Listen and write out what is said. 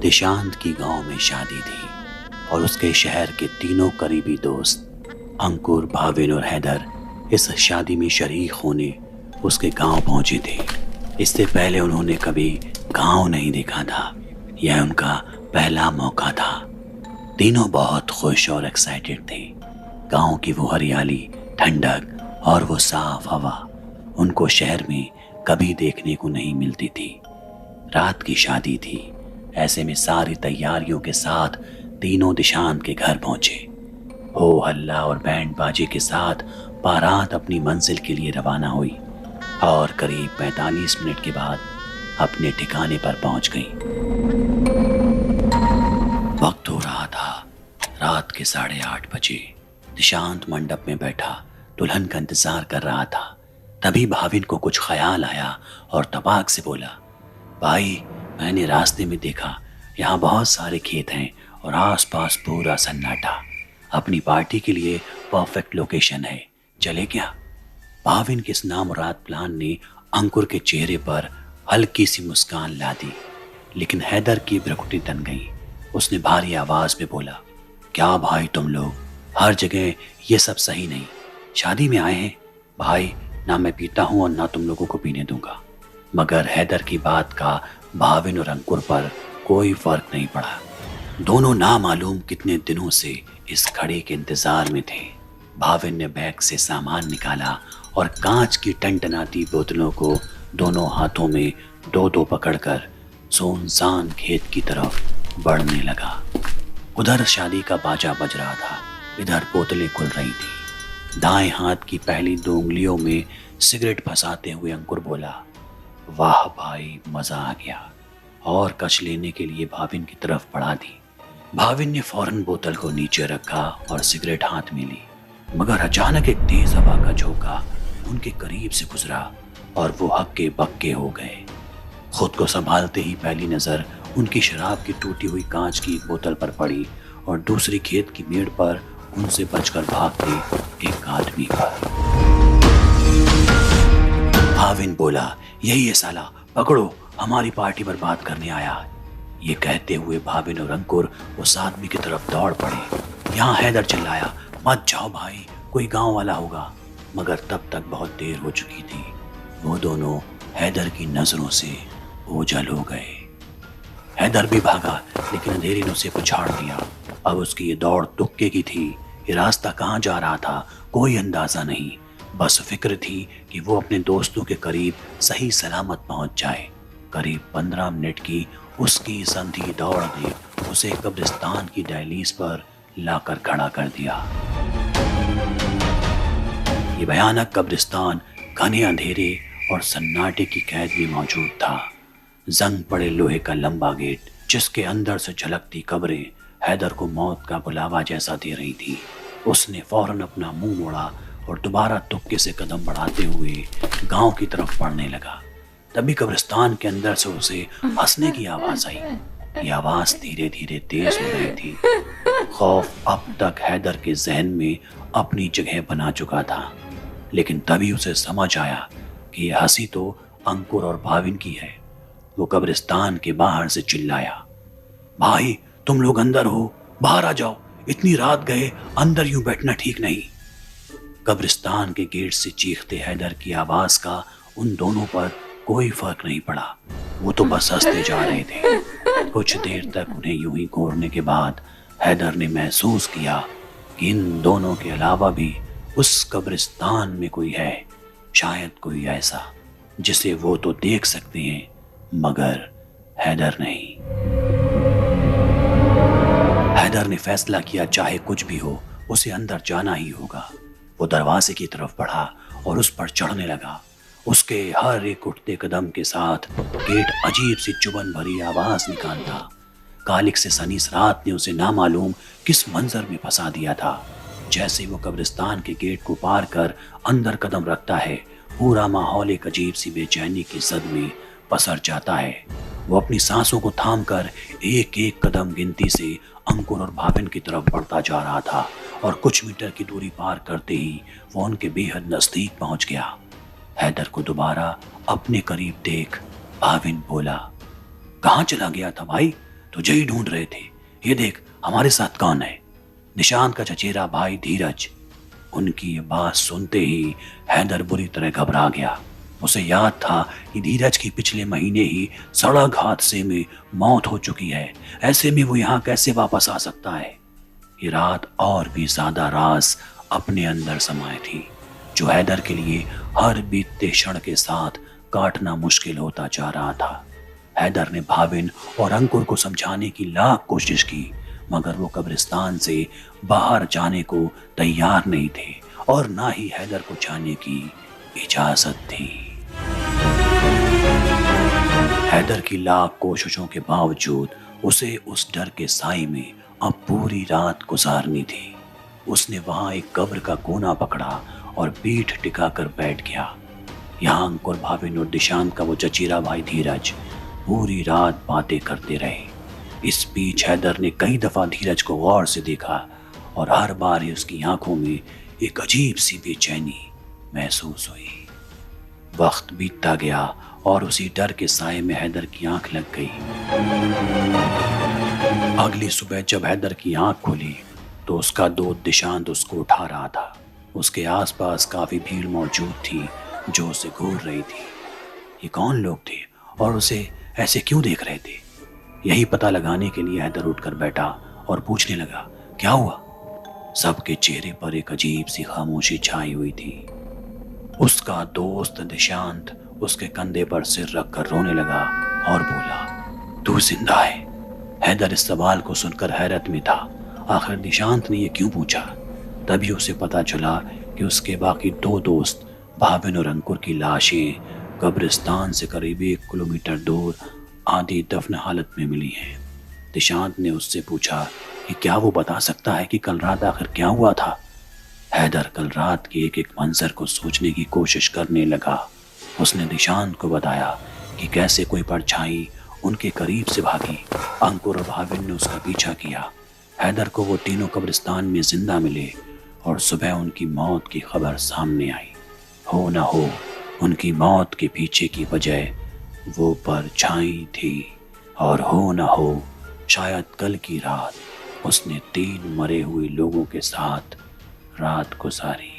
दिशांत की गांव में शादी थी और उसके शहर के तीनों करीबी दोस्त अंकुर, भाविन और हैदर इस शादी में शरीक होने उसके गांव पहुंचे थे। इससे पहले उन्होंने कभी गांव नहीं देखा था। यह उनका पहला मौका था। तीनों बहुत खुश और एक्साइटेड थे। गांव की वो हरियाली, ठंडक और वो साफ हवा उनको शहर में कभी देखने को नहीं मिलती थी। रात की शादी थी। ऐसे में सारी तैयारियों के साथ तीनों दिशांत के घर पहुंचे। हो हल्ला और बैंड बाजे के साथ बारात अपनी मंजिल के लिए रवाना हुई और करीब 45 मिनट के बाद अपने ठिकाने पर पहुंच गई। वक्त हो रहा था रात के 8:30 बजे। दिशांत मंडप में बैठा दुल्हन का इंतजार कर रहा था। तभी भाविन को कुछ ख्याल आया और तबाक से बोला, भाई, मैंने रास्ते में देखा यहाँ बहुत सारे खेत हैं और आसपास पूरा सन्नाटा। अपनी पार्टी के लिए परफेक्ट लोकेशन है, चले क्या? भाविन के इस नामुराद प्लान ने अंकुर के चेहरे पर हल्की सी मुस्कान ला दी, लेकिन हैदर की भ्रुकुटी तन गई। उसने भारी आवाज में बोला, क्या भाई तुम लोग, हर जगह ये सब सही नहीं। शादी में आए हैं भाई, ना मैं पीता हूं और ना तुम लोगों को पीने दूंगा। मगर हैदर की बात का भाविन और अंकुर पर कोई फर्क नहीं पड़ा। दोनों ना मालूम कितने दिनों से इस खड़े के इंतजार में थे। भाविन ने बैग से सामान निकाला और कांच की टनटनाती बोतलों को दोनों हाथों में दो दो पकड़कर सुनसान खेत की तरफ बढ़ने लगा। उधर शादी का बाजा बज रहा था, इधर बोतलें खुल रही थी। दाएं हाथ की पहली 2 उंगलियों में सिगरेट फंसाते हुए अंकुर बोला, वाह भाई, मजा आ गया, और कश लेने के लिए भाविन की तरफ बढ़ा दी। भाविन ने फौरन बोतल को नीचे रखा और सिगरेट हाथ में ली, मगर अचानक एक तेज हवा का झोंका उनके करीब से गुजरा और वो हक्के बक्के हो गए। खुद को संभालते ही पहली नजर उनकी शराब की टूटी हुई कांच की एक बोतल पर पड़ी और दूसरी खेत की मेड़ पर उनसे बचकर भागते एक आदमी पर। भाविन बोला, यही है साला, पकड़ो, हमारी पार्टी पर बात करने आया है। ये कहते हुए भाविन और अंकुर उस आदमी की तरफ दौड़ पड़े। यहाँ हैदर चिल्लाया, मत जाओ भाई, कोई गांव वाला होगा। मगर तब तक बहुत देर हो चुकी थी। वो दोनों हैदर की नजरों से ओझल हो गए। हैदर भी भागा, लेकिन अंधेरे ने उसे पछाड़ दिया। अब उसकी ये दौड़ तुक्के की थी। ये रास्ता कहाँ जा रहा था कोई अंदाजा नहीं। बस फिक्र थी कि वो अपने दोस्तों के करीब सही सलामत पहुंच जाए। करीब 15 मिनट की उसकी संधी दौड़ ने उसे कब्रिस्तान की दहलीज पर लाकर खड़ा कर दिया। ये भयानक कब्रिस्तान घने अंधेरे और सन्नाटे की कैद में मौजूद था। जंग पड़े लोहे का लंबा गेट, जिसके अंदर से झलकती कब्रें हैदर को मौत का बुलावा जैसा दे रही थी। उसने फौरन अपना मुंह मोड़ा और दोबारा तुक्के से कदम बढ़ाते हुए गांव की तरफ बढ़ने लगा। तभी कब्रिस्तान के अंदर से उसे हंसने की आवाज आई। ये आवाज धीरे धीरे तेज हो रही थी। खौफ अब तक हैदर के जहन में अपनी जगह बना चुका था, लेकिन तभी उसे समझ आया कि यह हंसी तो अंकुर और भाविन की है। वो कब्रिस्तान के बाहर से चिल्लाया, भाई, तुम लोग अंदर हो, बाहर आ जाओ, इतनी रात गए, अंदर यूं बैठना ठीक नहीं। कब्रिस्तान के गेट से चीखते हैदर की आवाज का उन दोनों पर कोई फर्क नहीं पड़ा। वो तो बस हंसते जा रहे थे। कुछ देर तक उन्हें यूं ही घूरने के बाद हैदर ने महसूस किया कि इन दोनों के अलावा भी उस कब्रिस्तान में कोई है, शायद कोई ऐसा जिसे वो तो देख सकते हैं, मगर हैदर नहीं। हैदर ने फैसला किया, चाहे कुछ भी हो, उसे अंदर जाना ही होगा। वो दरवाजे की तरफ बढ़ा और उस पर चढ़ने लगा। उसके हर एक उठते कदम के साथ गेट अजीब सी चुभन भरी आवाज निकालता। कालिक से सनी इस रात ने उसे नामालूम किस मंजर में फंसा दिया था। जैसे वो कब्रिस्तान के गेट को पार कर अंदर कदम रखता है, पूरा माहौल एक अजीब सी बेचैनी की जद में पसर जाता है। वो अपनी सांसों को थामकर एक एक कदम गिनती से अंकुर और भाविन की तरफ बढ़ता जा रहा था और कुछ मीटर की दूरी पार करते ही वो उनके बेहद नजदीक पहुंच गया। हैदर को दोबारा अपने करीब देख भाविन बोला, कहाँ चला गया था भाई? तुझे ही ढूंढ रहे थे। ये देख हमारे साथ कौन है। निशांत का चचेरा भाई धीरज। उनकी ये बात सुनते ही हैदर बुरी तरह घबरा गया। उसे याद था कि धीरज की पिछले महीने ही सड़क हादसे में मौत हो चुकी है। ऐसे में वो यहाँ कैसे वापस आ सकता है। ये रात और भी ज्यादा राज अपने अंदर समाये थी, जो हैदर के लिए हर बीतते क्षण के साथ काटना मुश्किल होता जा रहा था। हैदर ने भाविन और अंकुर को समझाने की लाख कोशिश की, मगर वो कब्रिस्तान से बाहर जाने को तैयार नहीं थे और ना ही हैदर को जाने की इजाजत थी। हैदर की लाख कोशिशों के बावजूद उसे उस डर के साए में अब पूरी रात गुजारनी थी। उसने वहां एक कब्र का कोना पकड़ा और पीठ टिकाकर बैठ गया। यहाँ अंकुर, भाविन और दिशांत का वो चचेरा भाई धीरज पूरी रात बातें करते रहे। इस बीच हैदर ने कई दफा धीरज को गौर से देखा और हर बार ही उसकी आंखों में एक अजीब सी बेचैनी महसूस हुई। वक्त बीतता गया और उसी डर के साए में हैदर की आंख लग गई। अगली सुबह जब हैदर की आंख खुली तो उसका दोस्त दिशांत उसको उठा रहा था। उसके आसपास काफी भीड़ मौजूद थी जो उसे घूर रही थी। ये कौन लोग थे और उसे ऐसे क्यों देख रहे थे? यही पता लगाने के लिए हैदर उठकर बैठा और पूछने लगा, क्या हुआ? सबके चेहरे पर एक अजीब सी खामोशी छाई हुई थी। उसका दोस्त दिशांत उसके कंधे पर सिर रखकर रोने लगा और बोला, तू जिंदा है? हैदर इस सवाल को सुनकर हैरत में था। आखिर दिशांत ने यह क्यों पूछा? तभी उसे पता चला कि उसके बाकी दो दोस्त भाविन और अंकुर की लाशें कब्रिस्तान से करीब 1 किलोमीटर दूर आधी दफन हालत में मिली हैं। दिशांत ने उससे पूछा कि क्या वो बता सकता है कि कल रात आखिर क्या हुआ था। हैदर कल रात के एक एक मंजर को सोचने की कोशिश करने लगा। उसने दिशांत को बताया कि कैसे कोई परछाई उनके करीब से भागी। अंकुर और भाविन ने उसका पीछा किया। हैदर को वो तीनों कब्रिस्तान में जिंदा मिले और सुबह उनकी मौत की खबर सामने आई। हो न हो उनकी मौत के पीछे की वजह वो परछाई थी, और हो न हो शायद कल की रात उसने 3 मरे हुए लोगों के साथ रात गुजारी।